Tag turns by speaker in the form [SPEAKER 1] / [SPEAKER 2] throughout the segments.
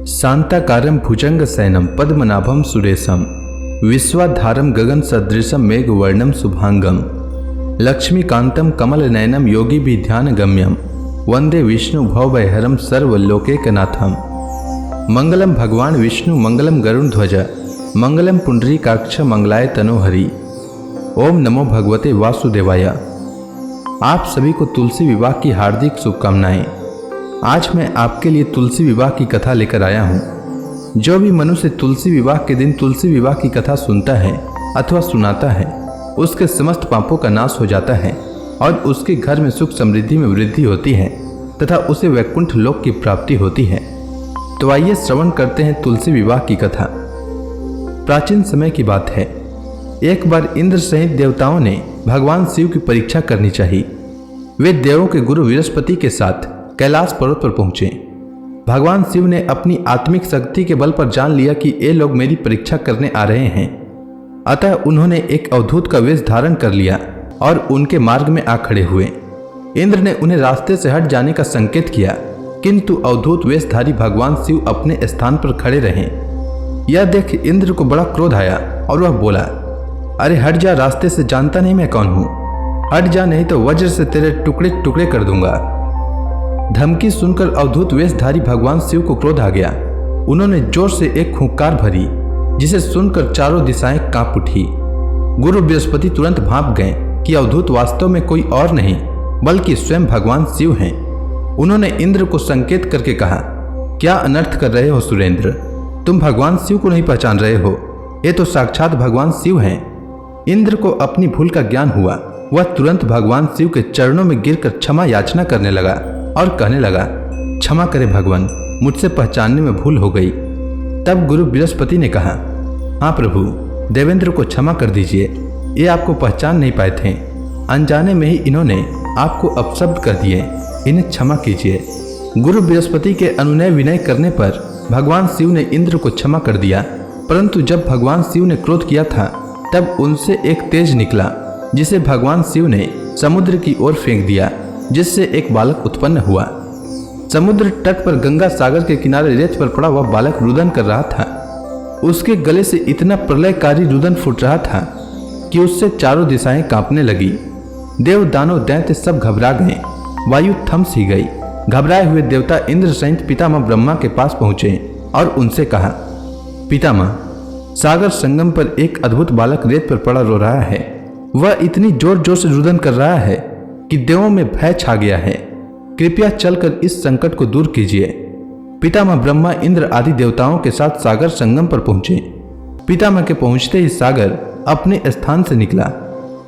[SPEAKER 1] शांताकारं भुजंगशयनं पद्मनाभं सुरेशं विश्वाधारं गगनसदृशं मेघवर्णं शुभांगं लक्ष्मीकान्तं कमलनयनं योगिभिध्यानगम्यं वंदे विष्णु भवभयहरं सर्वलोकैकनाथं। मंगलम भगवान विष्णु मंगलम गरुड़ध्वज मंगलम पुंडरीकाक्ष मंगलाय तनोहरि। ओम नमो भगवते वासुदेवाय। आप सभी को तुलसी विवाह की हार्दिक शुभकामनाएं। आज मैं आपके लिए तुलसी विवाह की कथा लेकर आया हूँ। जो भी मनुष्य तुलसी विवाह के दिन तुलसी विवाह की कथा सुनता है अथवा सुनाता है, उसके समस्त पापों का नाश हो जाता है और उसके घर में सुख समृद्धि में वृद्धि होती है तथा उसे वैकुंठ लोक की प्राप्ति होती है। तो आइए श्रवण करते हैं तुलसी विवाह की कथा। प्राचीन समय की बात है। एक बार इंद्र सहित देवताओं ने भगवान शिव की परीक्षा करनी चाहिए। वे देवों के गुरु बृहस्पति के साथ कैलाश पर्वत पर पहुंचे। भगवान शिव ने अपनी आत्मिक शक्ति के बल पर जान लिया कि ये लोग मेरी परीक्षा करने आ रहे हैं, अतः उन्होंने एक अवधूत का वेश धारण कर लिया और उनके मार्ग में आ खड़े हुए। इंद्र ने उन्हें रास्ते से हट जाने का संकेत किया, किंतु अवधूत वेशधारी भगवान शिव अपने स्थान पर खड़े रहे। यह देख इंद्र को बड़ा क्रोध आया और वह बोला, अरे हट जा, रास्ते से जानता नहीं मैं कौन हूँ, हट जा नहीं तो वज्र से तेरे टुकड़े टुकड़े कर दूंगा। धमकी सुनकर अवधूत वेशधारी भगवान शिव को क्रोध आ गया। उन्होंने जोर से एक हुंकार भरी, जिसे सुनकर चारों दिशाएं कांप उठी। गुरु बृहस्पति तुरंत भांप गए कि अवधूत वास्तव में कोई और नहीं बल्कि स्वयं भगवान शिव हैं। उन्होंने इंद्र को संकेत करके कहा, क्या अनर्थ कर रहे हो सुरेंद्र, तुम भगवान शिव को नहीं पहचान रहे हो, ये तो साक्षात भगवान शिव हैं। इंद्र को अपनी भूल का ज्ञान हुआ। वह तुरंत भगवान शिव के चरणों में गिरकर क्षमा याचना करने लगा और कहने लगा, क्षमा करे भगवान, मुझसे पहचानने में भूल हो गई। तब गुरु बृहस्पति ने कहा, हाँ प्रभु, देवेंद्र को क्षमा कर दीजिए, ये आपको पहचान नहीं पाए थे, अनजाने में ही इन्होंने आपको अपशब्द कर दिए, इन्हें क्षमा कीजिए। गुरु बृहस्पति के अनुनय विनय करने पर भगवान शिव ने इंद्र को क्षमा कर दिया, परंतु जब भगवान शिव ने क्रोध किया था तब उनसे एक तेज निकला, जिसे भगवान शिव ने समुद्र की ओर फेंक दिया, जिससे एक बालक उत्पन्न हुआ। समुद्र तट पर गंगा सागर के किनारे रेत पर पड़ा वह बालक रुदन कर रहा था। उसके गले से इतना प्रलयकारी रुदन फूट रहा था कि उससे चारों दिशाएं कांपने लगी। देव दानव दैत्य सब घबरा गए, वायु थम सी गई। घबराए हुए देवता इंद्र सहित पितामह ब्रह्मा के पास पहुंचे और उनसे कहा, पितामह, सागर संगम पर एक अद्भुत बालक रेत पर पड़ा रो रहा है। वह इतनी जोर जोर से रुदन कर रहा है कि देवों में भय छा गया है। कृपया चलकर इस संकट को दूर कीजिए। पितामह ब्रह्मा इंद्र आदि देवताओं के साथ सागर संगम पर पहुंचे। पितामह के पहुंचते ही सागर अपने स्थान से निकला।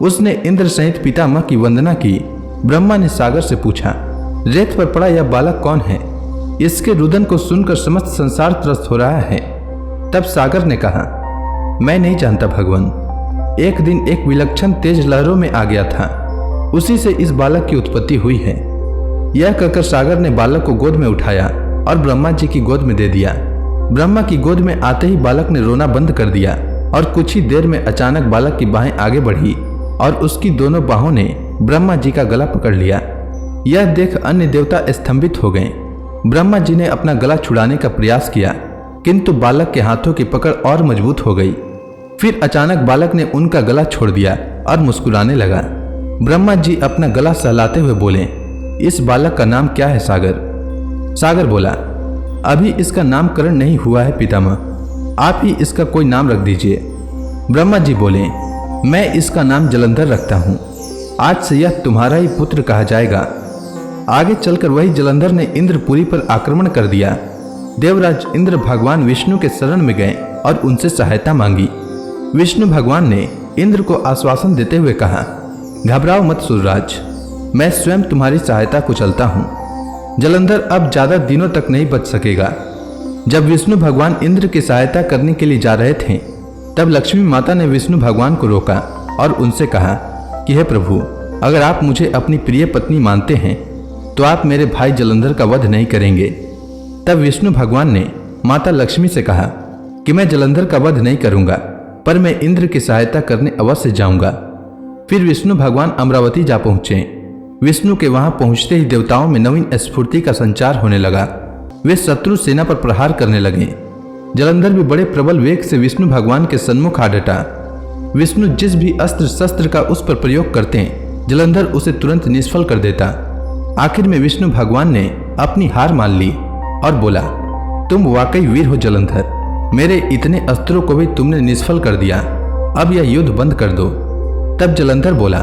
[SPEAKER 1] उसने इंद्र सहित पितामह की वंदना की। ब्रह्मा ने सागर से पूछा, रेत पर पड़ा यह बालक कौन है? इसके रुदन को सुनकर समस्त संसार त्रस्त हो रहा है। तब सागर ने कहा, मैं नहीं जानता भगवान, एक दिन एक विलक्षण तेज लहरों में आ गया था, उसी से इस बालक की उत्पत्ति हुई है। यह कहकर सागर ने बालक को गोद में उठाया और ब्रह्मा जी की गोद में दे दिया। ब्रह्मा की गोद में आते ही बालक ने रोना बंद कर दिया और कुछ ही देर में अचानक बालक की बाहें आगे बढ़ी और उसकी दोनों बाहों ने ब्रह्मा जी का गला पकड़ लिया। यह देख अन्य देवता स्तंभित हो गए। ब्रह्मा जी ने अपना गला छुड़ाने का प्रयास किया, किंतु बालक के हाथों की पकड़ और मजबूत हो गई। फिर अचानक बालक ने उनका गला छोड़ दिया और मुस्कुराने लगा। ब्रह्मा जी अपना गला सहलाते हुए बोले, इस बालक का नाम क्या है सागर? सागर बोला, अभी इसका नामकरण नहीं हुआ है पितामह, आप ही इसका कोई नाम रख दीजिए। ब्रह्मा जी बोले, मैं इसका नाम जलंधर रखता हूँ, आज से यह तुम्हारा ही पुत्र कहा जाएगा। आगे चलकर वही जलंधर ने इंद्रपुरी पर आक्रमण कर दिया। देवराज इंद्र भगवान विष्णु के शरण में गए और उनसे सहायता मांगी। विष्णु भगवान ने इंद्र को आश्वासन देते हुए कहा, घबराओ मत सुरराज, मैं स्वयं तुम्हारी सहायता को चलता हूँ। जलंधर अब ज्यादा दिनों तक नहीं बच सकेगा। जब विष्णु भगवान इंद्र की सहायता करने के लिए जा रहे थे, तब लक्ष्मी माता ने विष्णु भगवान को रोका और उनसे कहा कि हे प्रभु, अगर आप मुझे अपनी प्रिय पत्नी मानते हैं तो आप मेरे भाई जलंधर का वध नहीं करेंगे। तब विष्णु भगवान ने माता लक्ष्मी से कहा कि मैं जलंधर का वध नहीं करूंगा, पर मैं इंद्र की सहायता करने अवश्य जाऊंगा। फिर विष्णु भगवान अमरावती जा पहुंचे। विष्णु के वहां पहुंचते ही देवताओं में नवीन स्फूर्ति का संचार होने लगा। वे शत्रु सेना पर प्रहार करने लगे। जलंधर भी बड़े प्रबल वेग से विष्णु भगवान के सन्मुख आ डटा। विष्णु जिस भी अस्त्र शस्त्र का उस पर प्रयोग करते जलंधर उसे तुरंत निष्फल कर देता। आखिर में विष्णु भगवान ने अपनी हार मान ली और बोला, तुम वाकई वीर हो जलंधर, मेरे इतने अस्त्रों को भी तुमने निष्फल कर दिया, अब यह युद्ध बंद कर दो। तब जलंधर बोला,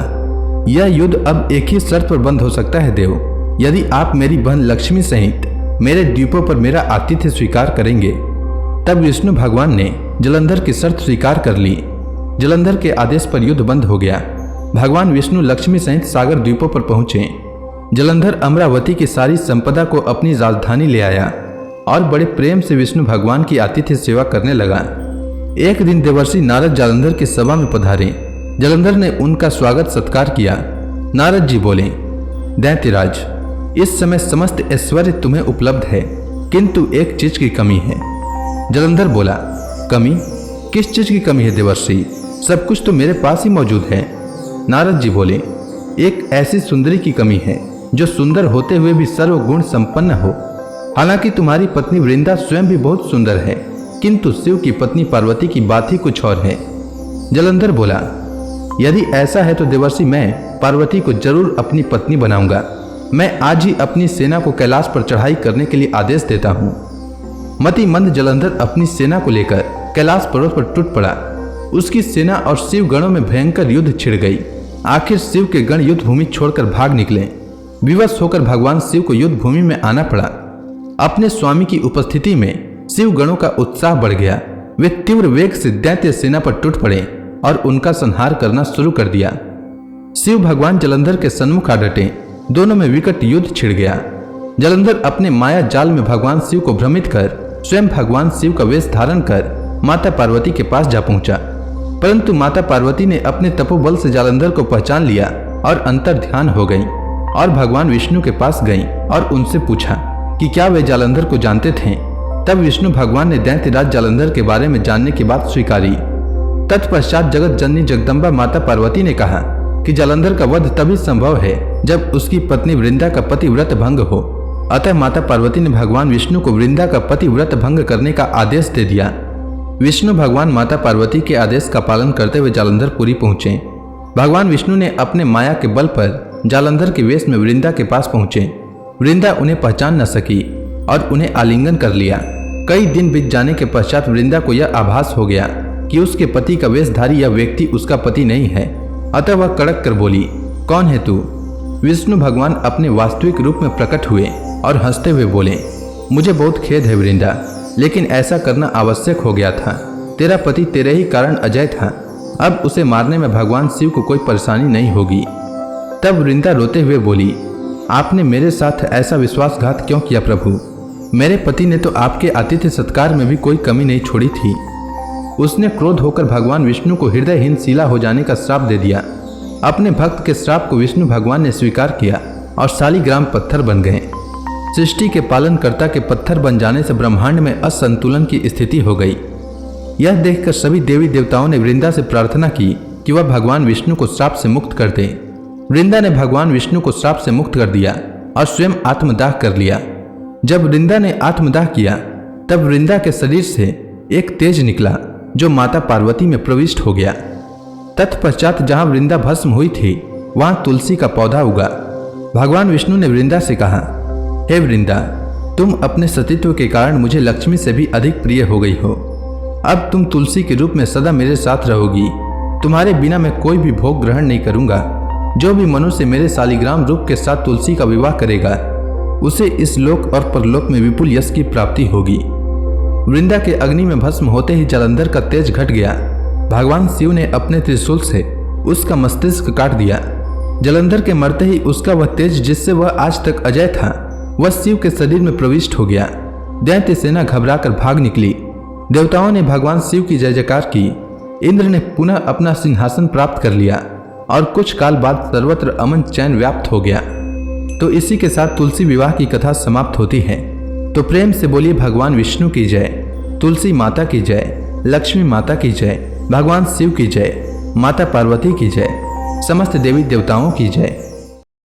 [SPEAKER 1] यह युद्ध अब एक ही शर्त पर बंद हो सकता है देव, यदि आप मेरी बहन लक्ष्मी सहित मेरे द्वीपों पर मेरा आतिथ्य स्वीकार करेंगे। तब विष्णु भगवान ने जलंधर की शर्त स्वीकार कर ली। जलंधर के आदेश पर युद्ध बंद हो गया। भगवान विष्णु लक्ष्मी सहित सागर द्वीपों पर पहुंचे। जलंधर अमरावती की सारी संपदा को अपनी राजधानी ले आया और बड़े प्रेम से विष्णु भगवान की आतिथ्य सेवा करने लगा। एक दिन देवर्षि नारद जलंधर की सभा में पधारे। जलंधर ने उनका स्वागत सत्कार किया। नारद जी बोले, दैत्यराज, इस समय समस्त ऐश्वर्य तुम्हें उपलब्ध है, किंतु एक चीज की कमी है। जलंधर बोला, कमी? किस चीज की कमी है देवर्षि? सब कुछ तो मेरे पास ही मौजूद है। नारद जी बोले, एक ऐसी सुंदरी की कमी है जो सुंदर होते हुए भी सर्वगुण संपन्न हो। हालांकि तुम्हारी पत्नी वृंदा स्वयं भी बहुत सुंदर है, किंतु शिव की पत्नी पार्वती की बात ही कुछ और है। जलंधर बोला, यदि ऐसा है तो देवर्षि मैं पार्वती को जरूर अपनी पत्नी बनाऊंगा। मैं आज ही अपनी सेना को कैलाश पर चढ़ाई करने के लिए आदेश देता हूँ। मतिमंद जलंधर अपनी सेना को लेकर कैलाश पर्वत पर टूट पड़ा। उसकी सेना और शिव गणों में भयंकर युद्ध छिड़ गई। आखिर शिव के गण युद्ध भूमि छोड़कर भाग निकले। विवश होकर भगवान शिव को युद्ध भूमि में आना पड़ा। अपने स्वामी की उपस्थिति में शिव गणों का उत्साह बढ़ गया। वे तीव्र वेग से दैत्य सेना पर टूट पड़े और उनका संहार करना शुरू कर दिया। शिव भगवान जलंधर के सन्मुख आ डटे। दोनों में विकट युद्ध छिड़ गया। जलंधर अपने माया जाल में भगवान शिव को भ्रमित कर स्वयं भगवान शिव का वेश धारण कर माता पार्वती के पास जा पहुंचा। परंतु माता पार्वती ने अपने तपोबल से जालंधर को पहचान लिया और अंतर ध्यान हो गई और भगवान विष्णु के पास गई और उनसे पूछा कि क्या वे जालंधर को जानते थे। तब विष्णु भगवान ने दैत्यराज जालंधर के बारे में जानने की बात स्वीकारी। तत्पश्चात जगत जननी जगदम्बा माता पार्वती ने कहा कि जालंधर का वध तभी संभव है जब उसकी पत्नी वृंदा का पतिव्रत भंग हो। अतः माता पार्वती ने भगवान विष्णु को वृंदा का पतिव्रत भंग करने का आदेश दे दिया। विष्णु भगवान माता पार्वती के आदेश का पालन करते हुए जालंधरपुरी पहुंचे। भगवान विष्णु ने अपने माया के बल पर जालंधर के वेश में वृंदा के पास पहुंचे। वृंदा उन्हें पहचान न सकी और उन्हें आलिंगन कर लिया। कई दिन बीत जाने के पश्चात वृंदा को यह आभास हो गया कि उसके पति का वेशधारी यह व्यक्ति उसका पति नहीं है। अतः वह कड़क कर बोली, कौन है तू? विष्णु भगवान अपने वास्तविक रूप में प्रकट हुए और हंसते हुए बोले, मुझे बहुत खेद है वृंदा, लेकिन ऐसा करना आवश्यक हो गया था। तेरा पति तेरे ही कारण अजय था। अब उसे मारने में भगवान शिव को कोई परेशानी नहीं होगी। तब वृंदा रोते हुए बोली, आपने मेरे साथ ऐसा विश्वासघात क्यों किया प्रभु? मेरे पति ने तो आपके आतिथ्य सत्कार में भी कोई कमी नहीं छोड़ी थी। उसने क्रोध होकर भगवान विष्णु को हृदयहीन शिला हो जाने का श्राप दे दिया। अपने भक्त के श्राप को विष्णु भगवान ने स्वीकार किया और शालिग्राम पत्थर बन गए। सृष्टि के पालनकर्ता के पत्थर बन जाने से ब्रह्मांड में असंतुलन की स्थिति हो गई। यह देखकर सभी देवी देवताओं ने वृंदा से प्रार्थना की कि वह भगवान विष्णु को श्राप से मुक्त कर दे। वृंदा ने भगवान विष्णु को श्राप से मुक्त कर दिया और स्वयं आत्मदाह कर लिया। जब वृंदा ने आत्मदाह किया तब वृंदा के शरीर से एक तेज निकला जो माता पार्वती में प्रविष्ट हो गया। तत्पश्चात जहां वृंदा भस्म हुई थी वहां तुलसी का पौधा उगा। भगवान विष्णु ने वृंदा से कहा, हे वृंदा, तुम अपने सतीत्व के कारण मुझे लक्ष्मी से भी अधिक प्रिय हो गई हो। अब तुम तुलसी के रूप में सदा मेरे साथ रहोगी। तुम्हारे बिना मैं कोई भी भोग ग्रहण नहीं करूंगा। जो भी मनुष्य मेरे शालिग्राम रूप के साथ तुलसी का विवाह करेगा उसे इस लोक और परलोक में विपुल यश की प्राप्ति होगी। वृंदा के अग्नि में भस्म होते ही जालंधर का तेज घट गया। भगवान शिव ने अपने त्रिशूल से उसका मस्तिष्क काट दिया। जालंधर के मरते ही उसका वह तेज जिससे वह आज तक अजय था वह शिव के शरीर में प्रविष्ट हो गया। दैत्य सेना घबराकर भाग निकली। देवताओं ने भगवान शिव की जय जयकार की। इंद्र ने पुनः अपना सिंहासन प्राप्त कर लिया और कुछ काल बाद सर्वत्र अमन चैन व्याप्त हो गया। तो इसी के साथ तुलसी विवाह की कथा समाप्त होती है। तो प्रेम से बोलिए भगवान विष्णु की जय, तुलसी माता की जय, लक्ष्मी माता की जय, भगवान शिव की जय, माता पार्वती की जय, समस्त देवी देवताओं की जय।